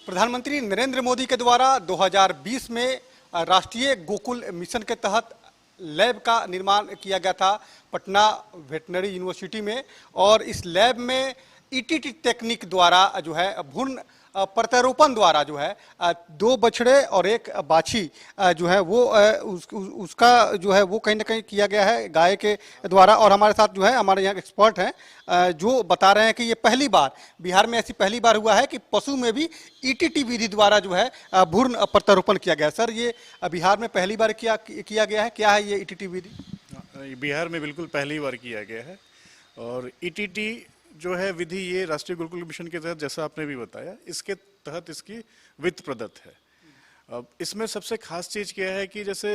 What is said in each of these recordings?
प्रधानमंत्री नरेंद्र मोदी के द्वारा 2020 में राष्ट्रीय गोकुल मिशन के तहत लैब का निर्माण किया गया था पटना वेटनरी यूनिवर्सिटी में। और इस लैब में ईटीटी टेक्निक द्वारा जो है भ्रूण प्रत्यारोपण द्वारा जो है 2 बछड़े और 1 बाछी जो है वो उसका जो है वो कहीं ना कहीं किया गया है गाय के द्वारा। और हमारे साथ जो है हमारे यहाँ एक्सपर्ट हैं जो बता रहे हैं कि ये पहली बार बिहार में ऐसी पहली बार हुआ है कि पशु में भी ईटीटी विधि द्वारा जो है भ्रूण प्रत्यारोपण किया गया। सर, ये बिहार में पहली बार किया गया है, क्या है ये ईटीटी विधि? बिहार में बिल्कुल पहली बार किया गया है। और ईटीटी जो है विधि, ये राष्ट्रीय गोकुल मिशन के तहत, जैसा आपने भी बताया, इसके तहत इसकी वित्त प्रदत्त है। अब इसमें सबसे खास चीज क्या है कि जैसे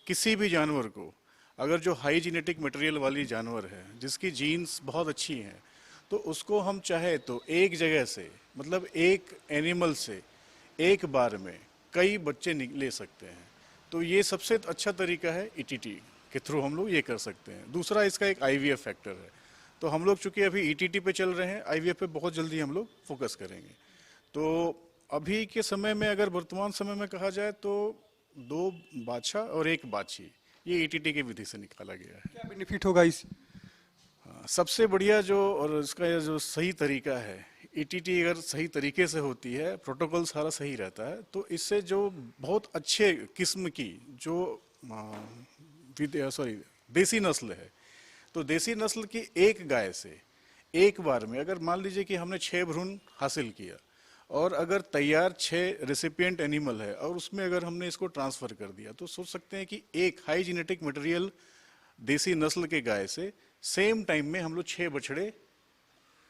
किसी भी जानवर को अगर जो हाई जेनेटिक मटेरियल वाली जानवर है जिसकी जीन्स बहुत अच्छी हैं, तो उसको हम चाहे तो एक जगह से, मतलब एक एनिमल से एक बार में कई बच्चे ले सकते हैं। तो ये सबसे अच्छा तरीका है, ईटीटी के थ्रू हम लोग ये कर सकते हैं। दूसरा इसका एक आईवीएफ फैक्टर है। तो हम लोग चूंकि अभी ईटीटी पे चल रहे हैं, आईवीएफ पे बहुत जल्दी हम लोग फोकस करेंगे। तो अभी के समय में अगर वर्तमान समय में कहा जाए तो 2 बाछा और 1 बाछी ये ईटीटी की विधि से निकाला गया है। क्या बेनिफिट होगा इस? सबसे बढ़िया जो और इसका जो सही तरीका है, ईटीटी अगर सही तरीके से होती है, प्रोटोकॉल सारा सही रहता है, तो इससे जो बहुत अच्छे किस्म की जो देसी नस्ल है, तो देसी नस्ल की एक गाय से एक बार में अगर मान लीजिए कि हमने 6 भ्रूण हासिल किया और अगर तैयार 6 रेसिपिएंट एनिमल है और उसमें अगर हमने इसको ट्रांसफर कर दिया, तो सोच सकते हैं कि एक हाई जेनेटिक मटेरियल देसी नस्ल के गाय से सेम टाइम में हम लोग 6 बछड़े,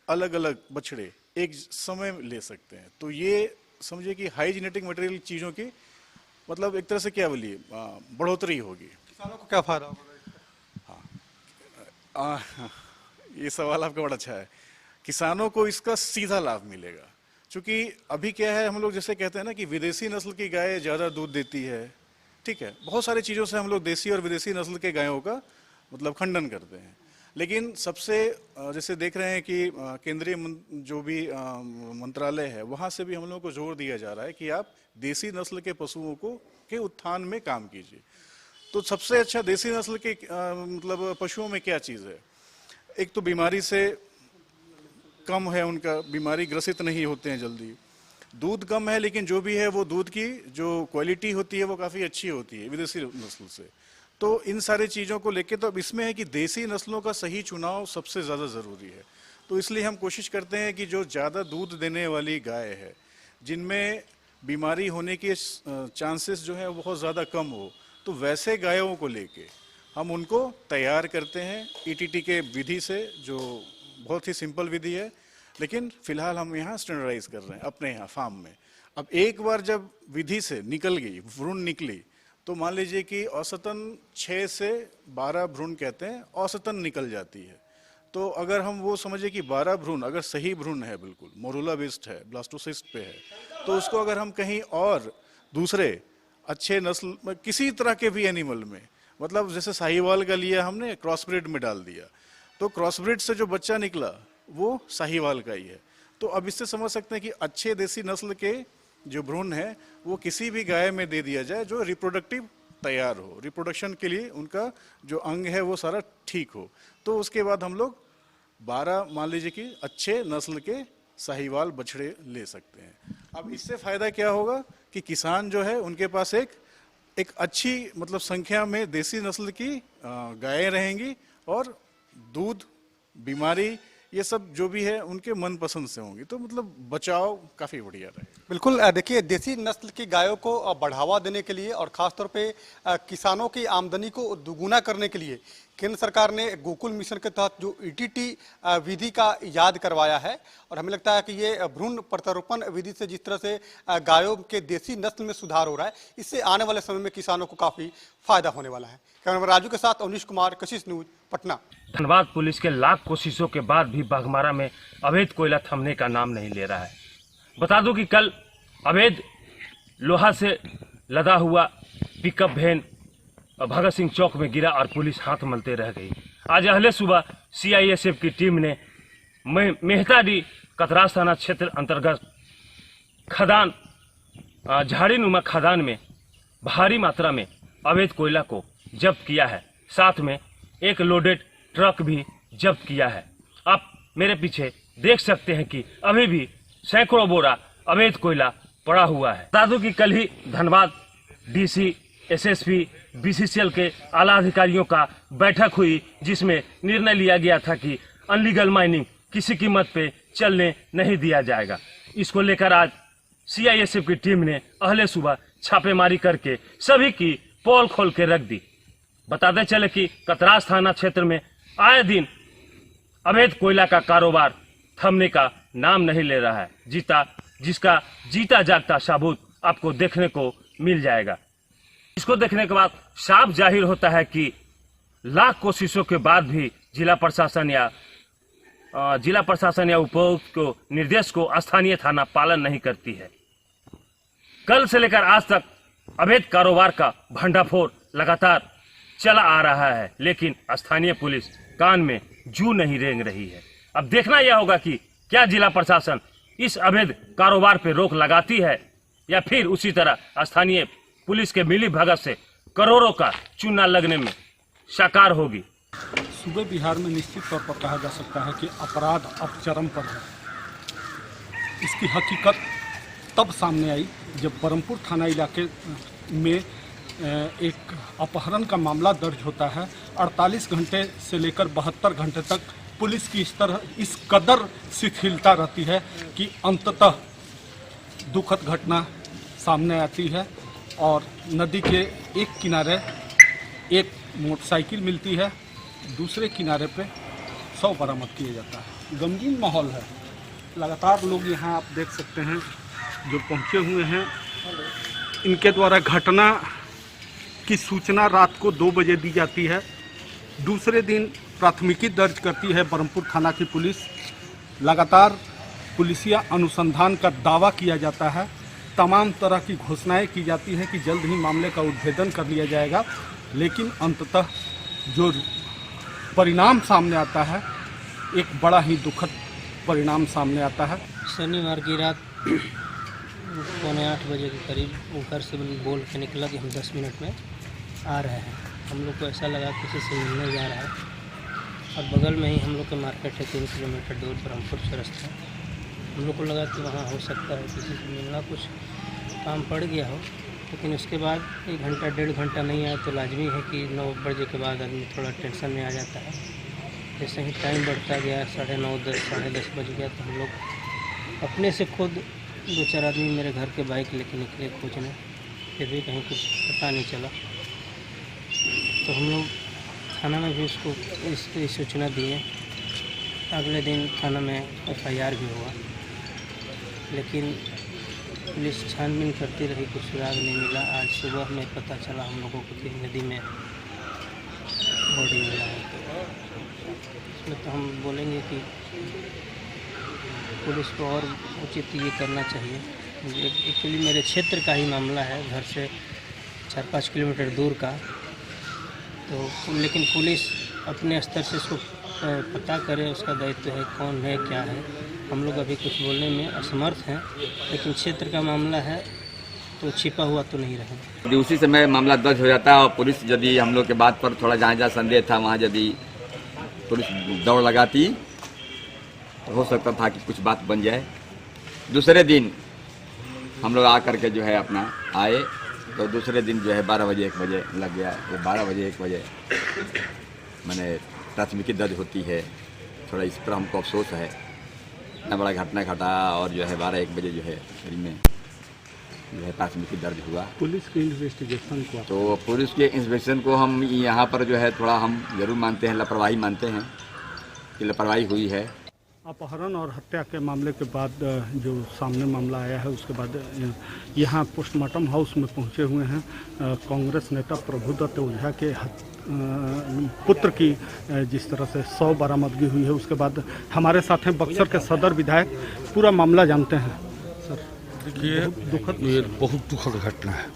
अलग अलग बछड़े एक समय में ले सकते हैं। तो ये समझिए कि हाई जेनेटिक मटेरियल चीजों की मतलब एक तरह से क्या बोलिए बढ़ोतरी होगी। किसानों को क्या फायदा होगा? ये सवाल आपका बड़ा अच्छा है। किसानों को इसका सीधा लाभ मिलेगा, क्योंकि अभी क्या है, हम लोग जैसे कहते हैं ना कि विदेशी नस्ल की गाय ज्यादा दूध देती है, ठीक है, बहुत सारी चीजों से हम लोग देसी और विदेशी नस्ल के गायों का मतलब खंडन करते हैं। लेकिन सबसे जैसे देख रहे हैं कि केंद्रीय जो भी मंत्रालय है, वहां से भी हम लोगों को जोर दिया जा रहा है कि आप देसी नस्ल के पशुओं को के उत्थान में काम कीजिए। तो सबसे अच्छा देसी नस्ल के मतलब पशुओं में क्या चीज है? एक तो बीमारी से कम है, उनका बीमारी ग्रसित नहीं होते हैं जल्दी, दूध कम है, लेकिन जो भी है वो दूध की जो क्वालिटी होती है वो काफी अच्छी होती है विदेशी नस्ल से। तो इन सारी चीजों को लेके तो अब इसमें है कि देसी नस्लों का सही चुनाव सबसे ज्यादा जरूरी है। तो इसलिए हम कोशिश करते हैं कि जो ज्यादा दूध देने वाली गाय है, जिनमें बीमारी होने के चांसेस जो है बहुत ज्यादा कम हो, तो वैसे गायों को लेके हम उनको तैयार करते हैं ईटीटी के विधि से, जो बहुत ही सिंपल विधि है। लेकिन फिलहाल हम यहाँ स्टैंडर्डाइज कर रहे हैं अपने यहाँ फार्म में। अब एक बार जब विधि से निकल गई, भ्रूण निकली, तो मान लीजिए कि औसतन 6 से 12 भ्रूण कहते हैं औसतन निकल जाती है। तो अगर हम वो समझे कि 12 भ्रूण अगर सही भ्रूण है, बिल्कुल मोरुला बेस्ड है, ब्लास्टोसिस्ट पे है, तो उसको अगर हम कहीं और दूसरे अच्छे नस्ल किसी तरह के भी एनिमल में, मतलब जैसे साहीवाल का लिया हमने, क्रॉसब्रीड में डाल दिया, तो क्रॉसब्रीड से जो बच्चा निकला वो साहीवाल का ही है। तो अब इससे समझ सकते हैं कि अच्छे देसी नस्ल के जो भ्रूण है वो किसी भी गाय में दे दिया जाए जो रिप्रोडक्टिव तैयार हो, रिप्रोडक्शन के लिए उनका जो अंग है वो सारा ठीक हो। तो उसके बाद हम लोग 12 मान लीजिए कि अच्छे नस्ल के साहीवाल बछड़े ले सकते हैं। अब इससे फायदा क्या होगा कि किसान जो है उनके पास एक अच्छी मतलब संख्या में देसी नस्ल की गायें रहेंगी और दूध, बीमारी, ये सब जो भी है उनके मन पसंद से होंगी। तो मतलब बचाव काफी बढ़िया रहेगा। बिल्कुल, देखिए देसी नस्ल की गायों को बढ़ावा देने के लिए और खासतौर पे किसानों की आमदनी को दुगुना करने के लिए केंद्र सरकार ने गोकुल मिशन के तहत जो ईटीटी विधि का याद करवाया है। और हमें लगता है कि ये भ्रूण प्रत्यारोपण विधि से जिस तरह से गायों के देसी नस्ल में सुधार हो रहा है, इससे आने वाले समय में किसानों को काफी फायदा होने वाला है। कैमरामैन राजू के साथ अवनीश कुमार, कशिश न्यूज, पटना। धनबाद पुलिस के लाख कोशिशों के बाद भी बाघमारा में अवैध कोयला थमने का नाम नहीं ले रहा है। बता दूं कि कल अवैध लोहा से लदा हुआ पिकअप वैन भगत सिंह चौक में गिरा और पुलिस हाथ मलते रह गई। आज अहले सुबह सीआईएसएफ की टीम ने मेहताडी कतरास थाना क्षेत्र अंतर्गत खदान झाड़ी नुमा खदान में भारी मात्रा में अवैध कोयला को जब्त किया है। साथ में एक लोडेड ट्रक भी जब्त किया है। आप मेरे पीछे देख सकते हैं कि अभी भी सैकड़ों बोरा अवैध कोयला पड़ा हुआ है। बता दूं कि कल ही धनबाद डीसी, एसएसपी, बीसीसीएल के आला अधिकारियों का बैठक हुई, जिसमें निर्णय लिया गया था कि अनलीगल माइनिंग किसी कीमत पे चलने नहीं दिया जाएगा। इसको लेकर आज सीआईएसएफ की टीम ने अहले सुबह छापेमारी करके सभी की पोल खोल के रख दी। बताते चले कि कतरास थाना क्षेत्र में आए दिन अवैध कोयला का कारोबार थमने का नाम नहीं ले रहा है, जिसका जीता जागता सबूत आपको देखने को मिल जाएगा। इसको देखने के बाद साफ जाहिर होता है कि लाख कोशिशों के बाद भी जिला प्रशासन या उपायुक्त को निर्देश को स्थानीय थाना पालन नहीं करती है। कल से लेकर आज तक अवैध कारोबार का भंडाफोड़ लगातार चला आ रहा है, लेकिन स्थानीय पुलिस कान में जू नहीं रेंग रही है। अब देखना यह होगा कि क्या जिला प्रशासन इस अवैध कारोबार पर रोक लगाती है या फिर उसी तरह स्थानीय पुलिस के मिली भगत से करोड़ों का चूना लगने में साकार होगी। सूबे बिहार में निश्चित तौर पर कहा जा सकता है कि अपराध अब चरम पर है। इसकी हकीकत तब सामने आई जब बरमपुर थाना इलाके में एक अपहरण का मामला दर्ज होता है। 48 घंटे से लेकर 72 घंटे तक पुलिस की इस कदर शिथिलता रहती है कि अंततः दुखद घटना सामने आती है और नदी के एक किनारे एक मोटरसाइकिल मिलती है, दूसरे किनारे पे 100 बरामद किया जाता है। गमगीन माहौल है। लगातार लोग यहाँ आप देख सकते हैं जो पहुँचे हुए हैं। इनके द्वारा घटना की सूचना रात को 2 बजे दी जाती है। दूसरे दिन प्राथमिकी दर्ज करती है बरमपुर थाना की पुलिस। लगातार पुलिसिया अनुसंधान का दावा किया जाता है। तमाम तरह की घोषणाएं की जाती हैं कि जल्द ही मामले का उद्भेदन कर लिया जाएगा, लेकिन अंततः जो परिणाम सामने आता है एक बड़ा ही दुखद परिणाम सामने आता है। शनिवार की रात 7:45 बजे के करीब घर से बोल के निकला कि हम 10 मिनट में आ रहे हैं। हम लोग को ऐसा लगा किसी से मिलने जा रहा है और बगल में ही हम लोग का मार्केट है 3 किलोमीटर दूर बरमपुर से रास्ता। हम लोग को लगा कि वहाँ हो सकता है किसी से मिलना, कुछ काम पड़ गया हो। लेकिन उसके बाद 1 घंटा 1.5 घंटा नहीं आया तो लाजमी है कि 9 बजे के बाद आदमी थोड़ा टेंशन में आ जाता है। जैसे ही टाइम बढ़ता गया 9:30 10 साढ़े 10 बज गया तो हम लोग अपने से खुद 2-4 आदमी मेरे घर के बाइक लेके निकले खोजने, फिर भी कहीं कुछ पता नहीं चला। तो हम लोग थाना में भी उसको इसकी सूचना दिए। अगले दिन थाना में FIR भी हुआ, लेकिन पुलिस छानबीन करती रही, कुछ सुराग नहीं मिला। आज सुबह में पता चला हम लोगों को कि नदी में बॉडी मिला है। इसमें तो हम बोलेंगे कि पुलिस को और उचित ये करना चाहिए। एक्चुअली मेरे क्षेत्र का ही मामला है, घर से 4-5 किलोमीटर दूर का, तो लेकिन पुलिस अपने स्तर से इसको पता करे, उसका दायित्व है, कौन है क्या है। हम लोग अभी कुछ बोलने में असमर्थ हैं, लेकिन क्षेत्र का मामला है तो छिपा हुआ तो नहीं रहेगा। यदि उसी समय मामला दर्ज हो जाता है और पुलिस यदि हम लोग के बात पर थोड़ा जहाँ संदेह था वहाँ यदि पुलिस दौड़ लगाती तो हो सकता था कि कुछ बात बन जाए। दूसरे दिन हम लोग आकर के जो है अपना आए तो दूसरे दिन जो है 12 बजे 1 बजे लग गया। वो 12 बजे 1 बजे मैंने प्राथमिकी दर्ज होती है। थोड़ा इस पर हमको अफसोस है, इतना बड़ा घटना घटा और जो है 12-1 बजे जो है करीब में जो है प्राथमिकी दर्ज हुआ। पुलिस के इन्वेस्टिगेशन को तो पुलिस के इन्वेस्टिगेशन को हम यहाँ पर जो है थोड़ा हम जरूर मानते हैं, लापरवाही मानते हैं कि लापरवाही हुई है। अपहरण और हत्या के मामले के बाद जो सामने मामला आया है उसके बाद यहाँ पोस्टमार्टम हाउस में पहुँचे हुए हैं कांग्रेस नेता प्रभुदत्त ओझा के पुत्र की जिस तरह से 100 बरामदगी हुई है। उसके बाद हमारे साथ हैं बक्सर के सदर विधायक, पूरा मामला जानते हैं। सर देखिए, ये बहुत दुखद घटना है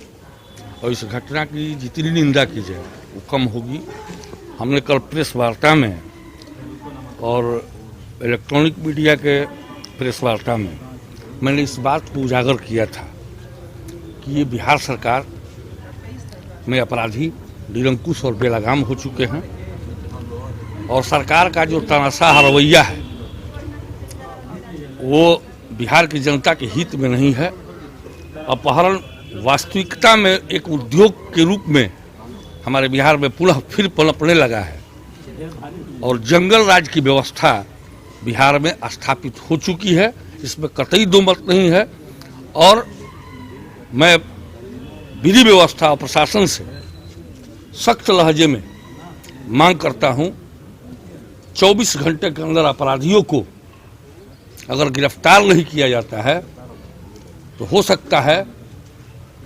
और इस घटना की जितनी निंदा की जाए वो कम होगी। हमने कल प्रेस वार्ता में और इलेक्ट्रॉनिक मीडिया के प्रेस वार्ता में मैंने इस बात को उजागर किया था कि ये बिहार सरकार में अपराधी निरंकुश और बेलगाम हो चुके हैं और सरकार का जो तानाशाह रवैया है वो बिहार की जनता के हित में नहीं है। अपहरण वास्तविकता में एक उद्योग के रूप में हमारे बिहार में पुनः फिर पनपने लगा है और जंगल राज की व्यवस्था बिहार में स्थापित हो चुकी है, इसमें कतई दो मत नहीं है। और मैं विधि व्यवस्था और प्रशासन से सख्त लहजे में मांग करता हूं, 24 घंटे के अंदर अपराधियों को अगर गिरफ्तार नहीं किया जाता है तो हो सकता है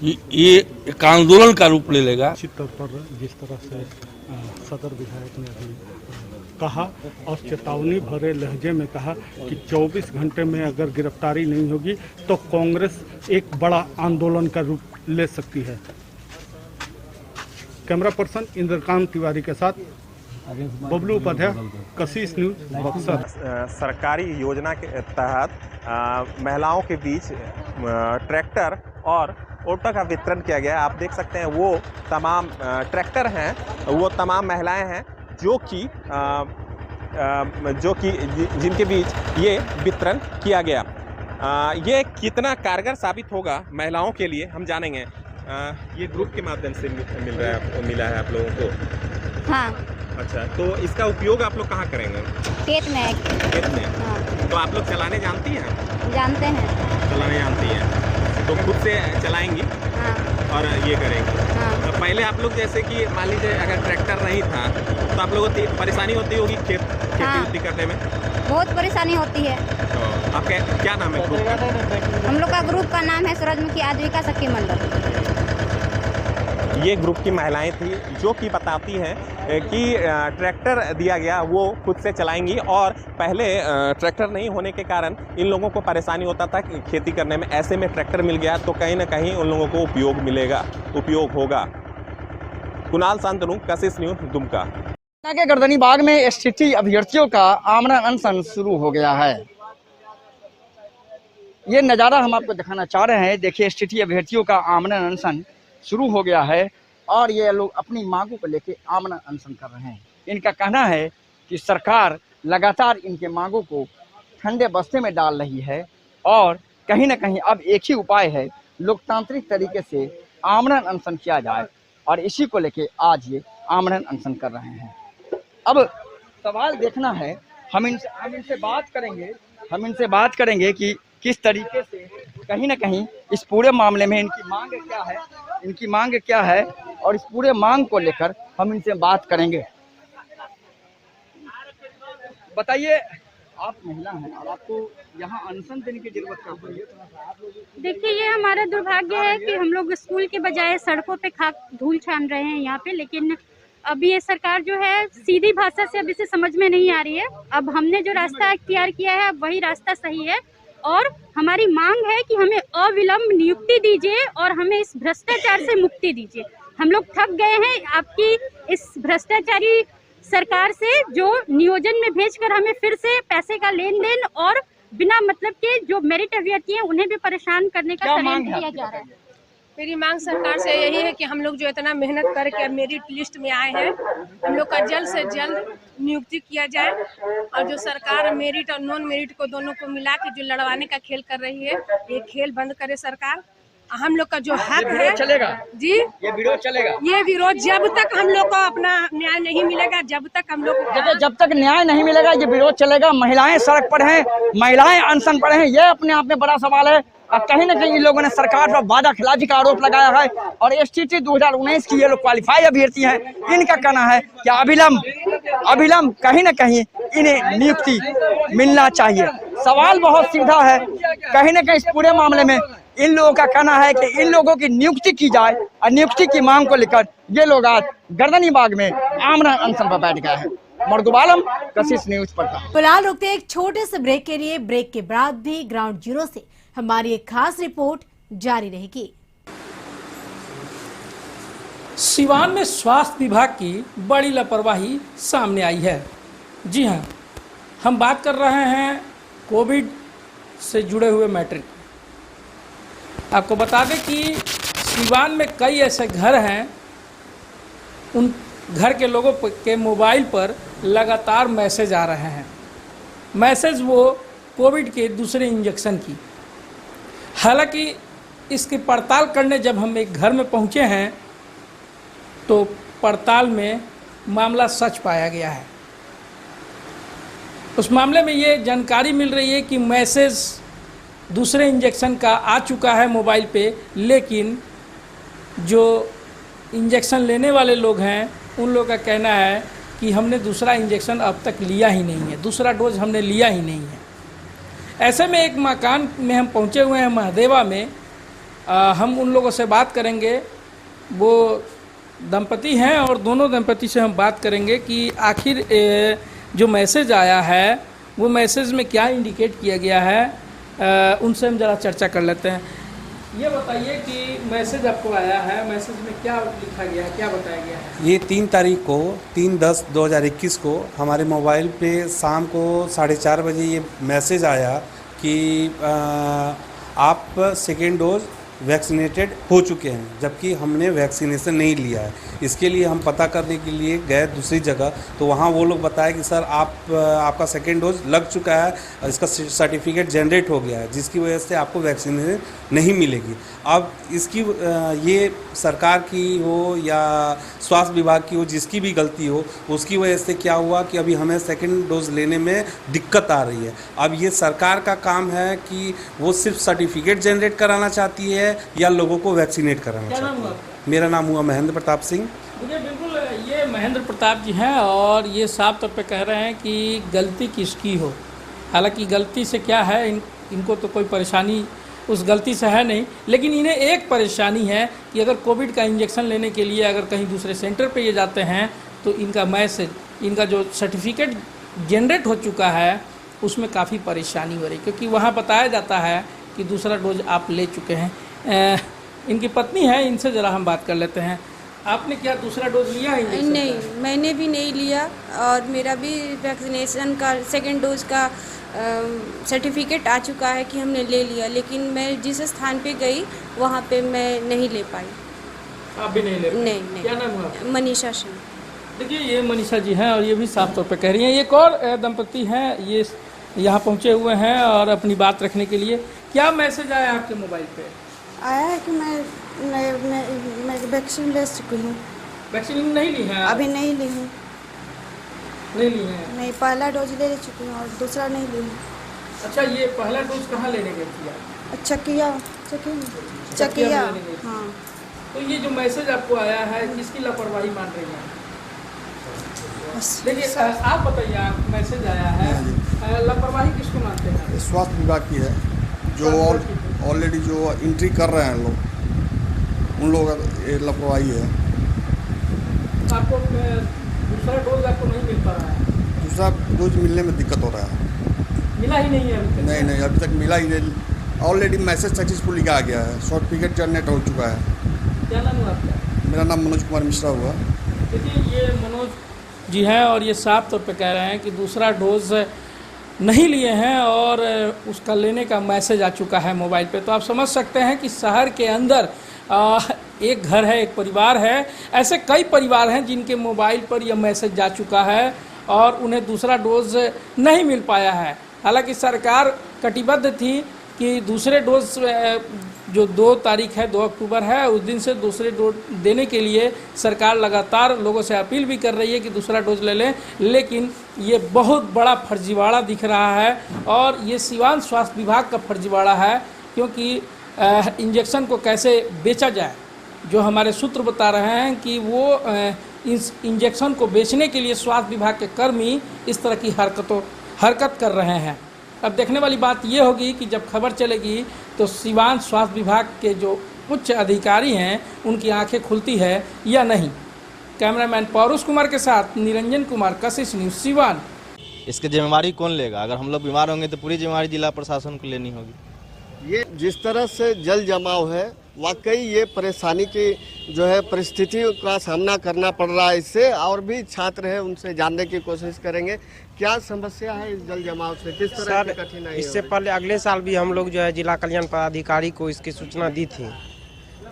कि ये एक आंदोलन का रूप ले लेगा। निश्चित तौर पर जिस तरह से सदर विधायक ने अभी कहा और चेतावनी भरे लहजे में कहा कि 24 घंटे में अगर गिरफ्तारी नहीं होगी तो कांग्रेस एक बड़ा आंदोलन का रूप ले सकती है। कैमरा पर्सन इंद्रकांत तिवारी के साथ बबलू उपाध्याय, कशिश न्यूज, बक्सर। सरकारी योजना के तहत महिलाओं के बीच ट्रैक्टर और ऑटो का वितरण किया गया। आप देख सकते हैं वो तमाम ट्रैक्टर हैं, वो तमाम महिलाएं हैं जो कि जिनके बीच ये वितरण किया गया। ये कितना कारगर साबित होगा महिलाओं के लिए हम जानेंगे। ये ग्रुप के माध्यम से मिला है आप लोगों को? हाँ। अच्छा, तो इसका उपयोग आप लोग कहाँ करेंगे? खेत में। खेत में? हाँ। तो आप लोग चलाने जानती हैं? जानते हैं। चलाने जानती हैं, तो खुद से चलाएंगी? हाँ। और ये करेंगी? हाँ। तो पहले आप लोग जैसे कि मान लीजिए अगर ट्रैक्टर नहीं था तो आप लोगों को परेशानी होती होगी खेती करने में? बहुत परेशानी होती है। तो आपका क्या नाम है ग्रुप का? हम लोग का ग्रुप का नाम है सूरजमुखी आजीविका सखी मंडल। ये ग्रुप की महिलाएं थी जो कि बताती हैं कि ट्रैक्टर दिया गया वो खुद से चलाएंगी और पहले ट्रैक्टर नहीं होने के कारण इन लोगों को परेशानी होता था खेती करने में। ऐसे में ट्रैक्टर मिल गया तो कहीं ना कहीं उन लोगों को उपयोग होगा। कुणाल शांतनु, कशिश न्यूज, दुमका। के गर्दनी बाग में एसटीटी अभ्यर्थियों का आमरण अनशन शुरू हो गया है। ये नज़ारा हम आपको दिखाना चाह रहे हैं। देखिए, एसटीटी अभ्यर्थियों का आमरण अनशन शुरू हो गया है और ये लोग अपनी मांगों को लेकर आमरण अनशन कर रहे हैं। इनका कहना है कि सरकार लगातार इनके मांगों को ठंडे बस्ते में डाल रही है और कहीं ना कहीं अब एक ही उपाय है, लोकतांत्रिक तरीके से आमरण अनशन किया जाए और इसी को लेकर आज ये आमरण अनशन कर रहे हैं। अब सवाल देखना है, हम इनसे बात करेंगे कि किस तरीके से कहीं ना कहीं इस पूरे मामले में इनकी मांग क्या है और इस पूरे मांग को लेकर हम इनसे बात करेंगे। बताइए, आप महिला हैं और आपको यहाँ अनशन देने की जरूरत क्या पड़ी है? देखिए, ये हमारा दुर्भाग्य है कि हम लोग स्कूल के बजाय सड़कों पे खाक धूल छान रहे हैं यहाँ पे, लेकिन अब ये सरकार जो है सीधी भाषा से अब इसे समझ में नहीं आ रही है। अब हमने जो रास्ता इख्तियार किया है वही रास्ता सही है और हमारी मांग है कि हमें अविलंब नियुक्ति दीजिए और हमें इस भ्रष्टाचार से मुक्ति दीजिए। हम लोग थक गए हैं आपकी इस भ्रष्टाचारी सरकार से, जो नियोजन में भेजकर हमें फिर से पैसे का लेन देन और बिना मतलब के जो मेरिट अभ्यर्थी हैं उन्हें भी परेशान करने का षड्यंत्र किया जा रहा है। मेरी मांग सरकार से यही है कि हम लोग जो इतना मेहनत करके मेरिट लिस्ट में आए हैं, हम लोग का जल्द से जल्द नियुक्ति किया जाए और जो सरकार मेरिट और नॉन मेरिट को दोनों को मिला के जो लड़वाने का खेल कर रही है, ये खेल बंद करे सरकार। हम लोग का जो हक है चलेगा जी, ये विरोध चलेगा। ये विरोध जब तक हम लोग को अपना न्याय नहीं मिलेगा, जब तक हम लोग जब तक न्याय नहीं मिलेगा ये विरोध चलेगा। महिलाएं सड़क पर हैं, महिलाएं अनशन पर हैं, ये अपने आप में बड़ा सवाल है। और कहीं ना कहीं इन लोगों ने सरकार पर वादा खिलाफी का आरोप लगाया है और एसटीटी 2019 की ये लोग क्वालिफाई अभ्यर्थी हैं। इनका कहना है कि अविलंब कहीं ना कहीं इन्हें नियुक्ति मिलना चाहिए। सवाल बहुत सीधा है, कहीं ना कहीं इस पूरे मामले में इन लोगों का कहना है कि इन लोगों की नियुक्ति की जाए और नियुक्ति की मांग को लेकर ये लोग आज गर्दनी बाग में आमरण अनशन पर बैठ गए हैं। मर्दुबालम, कशिश न्यूज पर। फिलहाल रुकते एक छोटे से ब्रेक के लिए। ब्रेक के बाद भी ग्राउंड जीरो से हमारी एक खास रिपोर्ट जारी रहेगी। सिवान में स्वास्थ्य विभाग की बड़ी लापरवाही सामने आई है। जी हां, हम बात कर रहे हैं कोविड से जुड़े हुए मैटर। आपको बता दें कि सिवान में कई ऐसे घर हैं, उन घर के लोगों के मोबाइल पर लगातार मैसेज आ रहे हैं। मैसेज वो कोविड के दूसरे इंजेक्शन की। हालांकि इसकी पड़ताल करने जब हम एक घर में पहुंचे हैं तो पड़ताल में मामला सच पाया गया है। उस मामले में ये जानकारी मिल रही है कि मैसेज दूसरे इंजेक्शन का आ चुका है मोबाइल पे, लेकिन जो इंजेक्शन लेने वाले लोग हैं उन लोगों का कहना है कि हमने दूसरा इंजेक्शन अब तक लिया ही नहीं है, दूसरा डोज हमने लिया ही नहीं है। ऐसे में एक मकान में हम पहुंचे हुए हैं महादेवा में। हम उन लोगों से बात करेंगे, वो दंपति हैं और दोनों दंपति से हम बात करेंगे कि आखिर जो मैसेज आया है वो मैसेज में क्या इंडिकेट किया गया है। उनसे हम ज़रा चर्चा कर लेते हैं। ये बताइए कि मैसेज आपको आया है, मैसेज में क्या लिखा गया है, क्या बताया गया है? ये 3 तारीख को 3/10/2021 को हमारे मोबाइल पे शाम को 4:30 बजे ये मैसेज आया कि आप सेकेंड डोज वैक्सीनेटेड हो चुके हैं, जबकि हमने वैक्सीनेशन नहीं लिया है। इसके लिए हम पता करने के लिए गए दूसरी जगह, तो वहाँ वो लोग बताए कि सर आपका सेकेंड डोज लग चुका है, इसका सर्टिफिकेट जनरेट हो गया है, जिसकी वजह से आपको वैक्सीनेशन नहीं मिलेगी। अब इसकी ये सरकार की हो या स्वास्थ्य विभाग की हो, जिसकी भी गलती हो, उसकी वजह से क्या हुआ कि अभी हमें सेकेंड डोज लेने में दिक्कत आ रही है। अब ये सरकार का काम है कि वो सिर्फ सर्टिफिकेट जनरेट कराना चाहती है या लोगों को वैक्सीनेट कराना चाहती है। मेरा नाम हुआ महेंद्र प्रताप सिंह। देखिए, बिल्कुल ये महेंद्र प्रताप जी हैं और ये साफ तौर पे कह रहे हैं कि गलती किसकी हो। हालांकि गलती से क्या है, इनको तो कोई परेशानी उस गलती से है नहीं, लेकिन इन्हें एक परेशानी है कि अगर कोविड का इंजेक्शन लेने के लिए अगर कहीं दूसरे सेंटर पे ये जाते हैं तो इनका मैसेज, इनका जो सर्टिफिकेट जनरेट हो चुका है उसमें काफ़ी परेशानी हो रही, क्योंकि वहाँ बताया जाता है कि दूसरा डोज आप ले चुके हैं। इनकी पत्नी है, इनसे ज़रा हम बात कर लेते हैं। आपने क्या दूसरा डोज लिया है? नहीं, मैंने भी नहीं लिया और मेरा भी वैक्सीनेशन का सेकेंड डोज का सर्टिफिकेट आ चुका है कि हमने ले लिया, लेकिन मैं जिस स्थान पे गई वहाँ पे मैं नहीं ले पाई। आप भी नहीं ले पाई? नहीं। क्या नाम हुआ आपका? मनीषा सिंह। देखिए, ये मनीषा जी हैं और ये भी साफ तौर पे कह रही हैं। एक और दंपति हैं, ये यहाँ पहुँचे हुए हैं और अपनी बात रखने के लिए। क्या मैसेज आया आपके मोबाइल पे? आया है कि मैं वैक्सीन ले चुकी हूँ। वैक्सीन नहीं ली है? अभी नहीं ली हूँ। नहीं ली है? नहीं, पहला डोज ले चुकी हूँ और दूसरा नहीं ली हूँ। अच्छा, ये पहला डोज कहाँ लेने गई थी आप? चकिया। हाँ। तो ये जो मैसेज आपको आया है, किसकी लापरवाही मान रही है? देखिए, आप बताइए, आप मैसेज आया है, लापरवाही किसको मानते हैं? स्वास्थ्य विभाग की है, जो ऑलरेडी जो एंट्री कर रहे हैं लोग, उन लोगों का ये लापरवाही है। आपको दूसरा डोज आपको नहीं मिल पा रहा है? दूसरा डोज मिलने में दिक्कत हो रहा है। मिला ही नहीं है अभी तक? नहीं, अभी तक मिला ही नहीं। ऑलरेडी मैसेज सक्सेसफुल आ गया है, सर्टिफिकेट जनरेट हो चुका है। क्या नाम हुआ आपका? मेरा नाम मनोज कुमार मिश्रा हुआ। देखिए, ये मनोज जी हैं और ये साफ तौर पे कह रहे हैं कि दूसरा डोज नहीं लिए हैं और उसका लेने का मैसेज आ चुका है मोबाइल पे। तो आप समझ सकते हैं कि शहर के अंदर एक घर है, एक परिवार है, ऐसे कई परिवार हैं जिनके मोबाइल पर यह मैसेज जा चुका है और उन्हें दूसरा डोज नहीं मिल पाया है। हालांकि सरकार कटिबद्ध थी कि दूसरे डोज जो 2 तारीख है, 2 अक्टूबर है, उस दिन से दूसरे डोज देने के लिए सरकार लगातार लोगों से अपील भी कर रही है कि दूसरा डोज ले लें, लेकिन ये बहुत बड़ा फर्जीवाड़ा दिख रहा है और ये सिवान स्वास्थ्य विभाग का फर्जीवाड़ा है, क्योंकि इंजेक्शन को कैसे बेचा जाए, जो हमारे सूत्र बता रहे हैं कि वो इस इंजेक्शन को बेचने के लिए स्वास्थ्य विभाग के कर्मी इस तरह की हरकत कर रहे हैं। अब देखने वाली बात ये होगी कि जब खबर चलेगी तो सिवान स्वास्थ्य विभाग के जो उच्च अधिकारी हैं उनकी आंखें खुलती है या नहीं। कैमरामैन पौरुष कुमार के साथ निरंजन कुमार, कशिश न्यूज़, सिवान। इसकी जिम्मेवारी कौन लेगा? अगर हम लोग बीमार होंगे तो पूरी जिम्मेवारी जिला प्रशासन को लेनी होगी। ये जिस तरह से जल जमाव है, वाकई ये परेशानी की जो है परिस्थितियों का सामना करना पड़ रहा है। इससे और भी छात्र हैं, उनसे जानने की कोशिश करेंगे क्या समस्या है इस जल जमाव से, किस तरह की कठिनाई। इससे पहले अगले साल भी हम लोग जो है जिला कल्याण पदाधिकारी को इसकी सूचना दी थी,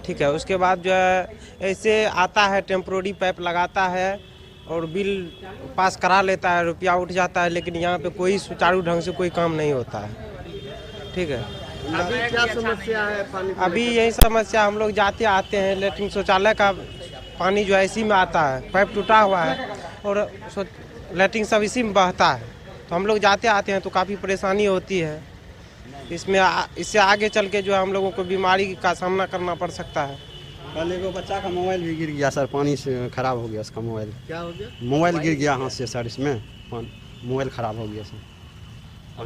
ठीक है। उसके बाद जो है ऐसे आता है, टेम्प्रोरी पाइप लगाता है और बिल पास करा लेता है, रुपया उठ जाता है, लेकिन यहाँ पे कोई सुचारू ढंग से कोई काम नहीं होता है। ठीक है। अभी क्या समस्या है पानी को अभी लेकर? यही समस्या, हम लोग जाते आते हैं, लेकिन शौचालय का पानी जो है इसी में आता है, पाइप टूटा हुआ है और लैट्रिन सब इसी में बहता है, तो हम लोग जाते आते हैं तो काफ़ी परेशानी होती है। इससे आगे चल के जो है हम लोगों को बीमारी का सामना करना पड़ सकता है। कल एगो बच्चा का मोबाइल भी गिर गया सर, पानी से खराब हो गया उसका मोबाइल। क्या हो गया? मोबाइल गिर गया हाथ से सर, इसमें मोबाइल खराब हो गया सर।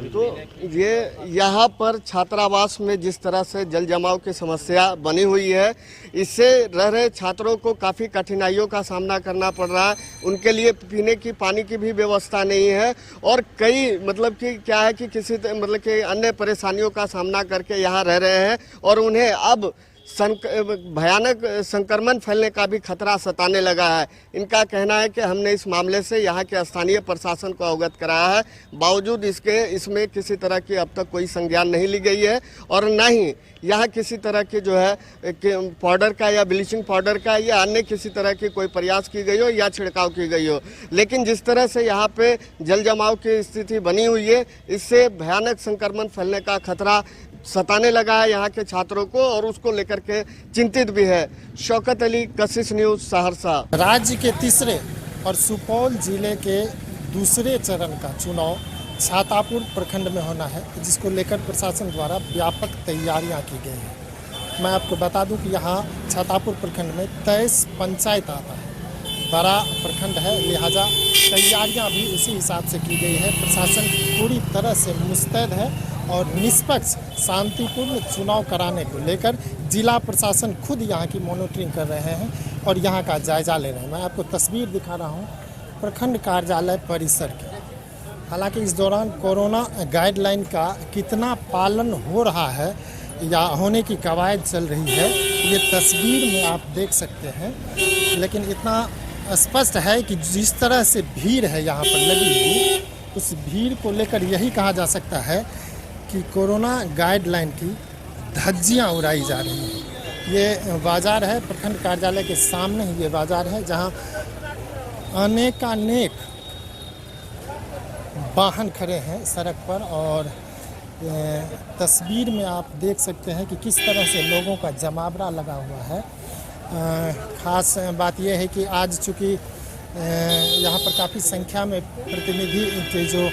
तो ये यहाँ पर छात्रावास में जिस तरह से जल जमाव की समस्या बनी हुई है, इससे रह रहे छात्रों को काफ़ी कठिनाइयों का सामना करना पड़ रहा है। उनके लिए पीने की पानी की भी व्यवस्था नहीं है और कई मतलब कि क्या है कि किसी मतलब कि अन्य परेशानियों का सामना करके यहाँ रह रहे हैं और उन्हें अब भयानक संक्रमण फैलने का भी खतरा सताने लगा है। इनका कहना है कि हमने इस मामले से यहाँ के स्थानीय प्रशासन को अवगत कराया है, बावजूद इसमें किसी तरह की अब तक कोई संज्ञान नहीं ली गई है और न ही यहाँ किसी तरह की जो है पाउडर का या ब्लीचिंग पाउडर का या अन्य किसी तरह की कोई प्रयास की गई हो या छिड़काव की गई हो। लेकिन जिस तरह से यहाँ पे जल जमाव की स्थिति बनी हुई है, इससे भयानक संक्रमण फैलने का खतरा सताने लगा है यहाँ के छात्रों को और उसको लेकर के चिंतित भी है। शौकत अली, कशिश न्यूज़, सहरसा। राज्य के तीसरे और सुपौल जिले के दूसरे चरण का चुनाव छातापुर प्रखंड में होना है, जिसको लेकर प्रशासन द्वारा व्यापक तैयारियां की गई हैं। मैं आपको बता दूं कि यहाँ छातापुर प्रखंड में 23 पंचायत आता है, बड़ा प्रखंड है, लिहाजा तैयारियां भी उसी हिसाब से की गई है। प्रशासन पूरी तरह से मुस्तैद है और निष्पक्ष शांतिपूर्ण चुनाव कराने को लेकर जिला प्रशासन खुद यहाँ की मॉनिटरिंग कर रहे हैं और यहाँ का जायजा ले रहे हैं। मैं आपको तस्वीर दिखा रहा हूँ प्रखंड कार्यालय परिसर की। हालांकि इस दौरान कोरोना गाइडलाइन का कितना पालन हो रहा है या होने की कवायद चल रही है, ये तस्वीर में आप देख सकते हैं। लेकिन इतना स्पष्ट है कि जिस तरह से भीड़ है यहाँ पर लगी हुई, उस भीड़ को लेकर यही कहा जा सकता है कि कोरोना गाइडलाइन की धज्जियाँ उड़ाई जा रही हैं। ये बाज़ार है, प्रखंड कार्यालय के सामने ही ये बाज़ार है, जहाँ अनेकानेक वाहन खड़े हैं सड़क पर और तस्वीर में आप देख सकते हैं कि किस तरह से लोगों का जमावड़ा लगा हुआ है। ख़ास बात यह है कि आज चूँकि यहाँ पर काफ़ी संख्या में प्रतिनिधि के जो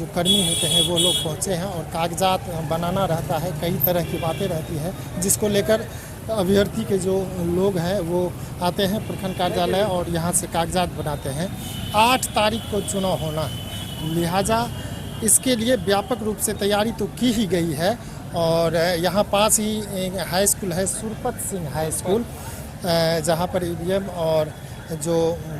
कर्मी होते हैं वो लोग पहुँचे हैं और कागजात बनाना रहता है, कई तरह की बातें रहती है, जिसको लेकर अभ्यर्थी के जो लोग हैं वो आते हैं प्रखंड कार्यालय और यहाँ से कागजात बनाते हैं। 8 तारीख को चुनाव होना है, लिहाजा इसके लिए व्यापक रूप से तैयारी तो की ही गई है। और यहाँ पास ही हाई स्कूल है, सुरपत सिंह हाई स्कूल, जहाँ पर ईवीएम और जो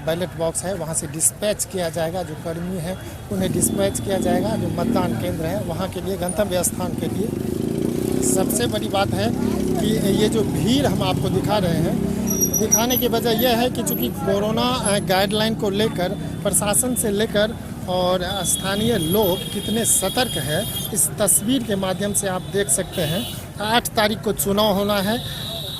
बैलेट बॉक्स है वहाँ से डिस्पैच किया जाएगा। जो कर्मी हैं उन्हें डिस्पैच किया जाएगा जो मतदान केंद्र है वहाँ के लिए, गंतव्य स्थान के लिए। सबसे बड़ी बात है कि ये जो भीड़ हम आपको दिखा रहे हैं, दिखाने की वजह यह है कि चूँकि कोरोना गाइडलाइन को लेकर प्रशासन से लेकर और स्थानीय लोग कितने सतर्क है, इस तस्वीर के माध्यम से आप देख सकते हैं। 8 तारीख को चुनाव होना है,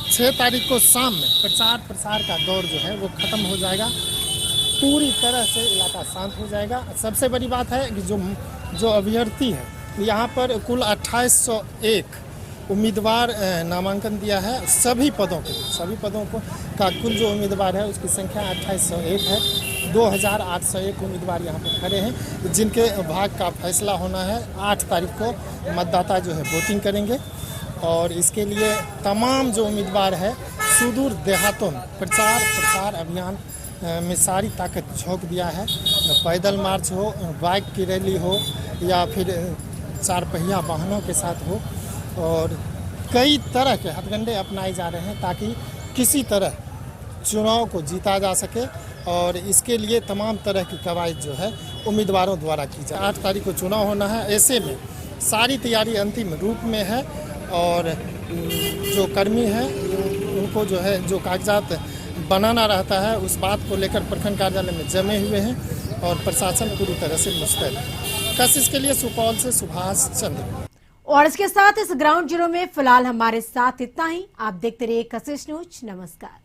6 तारीख को शाम में प्रचार प्रसार का दौर जो है वो ख़त्म हो जाएगा, पूरी तरह से इलाका शांत हो जाएगा। सबसे बड़ी बात है कि जो अभ्यर्थी है यहाँ पर कुल 2801 उम्मीदवार नामांकन दिया है सभी पदों को का कुल जो उम्मीदवार है उसकी संख्या 2801 है। 2801 उम्मीदवार यहाँ पर खड़े हैं, जिनके भाग का फैसला होना है। 8 तारीख को मतदाता जो है वोटिंग करेंगे और इसके लिए तमाम जो उम्मीदवार है सुदूर देहातों में प्रचार प्रसार अभियान में सारी ताकत झोंक दिया है। पैदल मार्च हो, बाइक की रैली हो या फिर 4 पहिया वाहनों के साथ हो, और कई तरह के हथकंडे अपनाए जा रहे हैं ताकि किसी तरह चुनाव को जीता जा सके और इसके लिए तमाम तरह की कवायद जो है उम्मीदवारों द्वारा की जाए। 8 तारीख को चुनाव होना है, ऐसे में सारी तैयारी अंतिम रूप में है और जो कर्मी हैं उनको जो है जो कागजात बनाना रहता है उस बात को लेकर प्रखंड कार्यालय में जमे हुए हैं और प्रशासन पूरी तरह से मुस्तैद है। कशिश के लिए सुपौल से सुभाष चंद्र। और इसके साथ इस ग्राउंड जीरो में फिलहाल हमारे साथ इतना ही। आप देखते रहिए कशिश न्यूज। नमस्कार।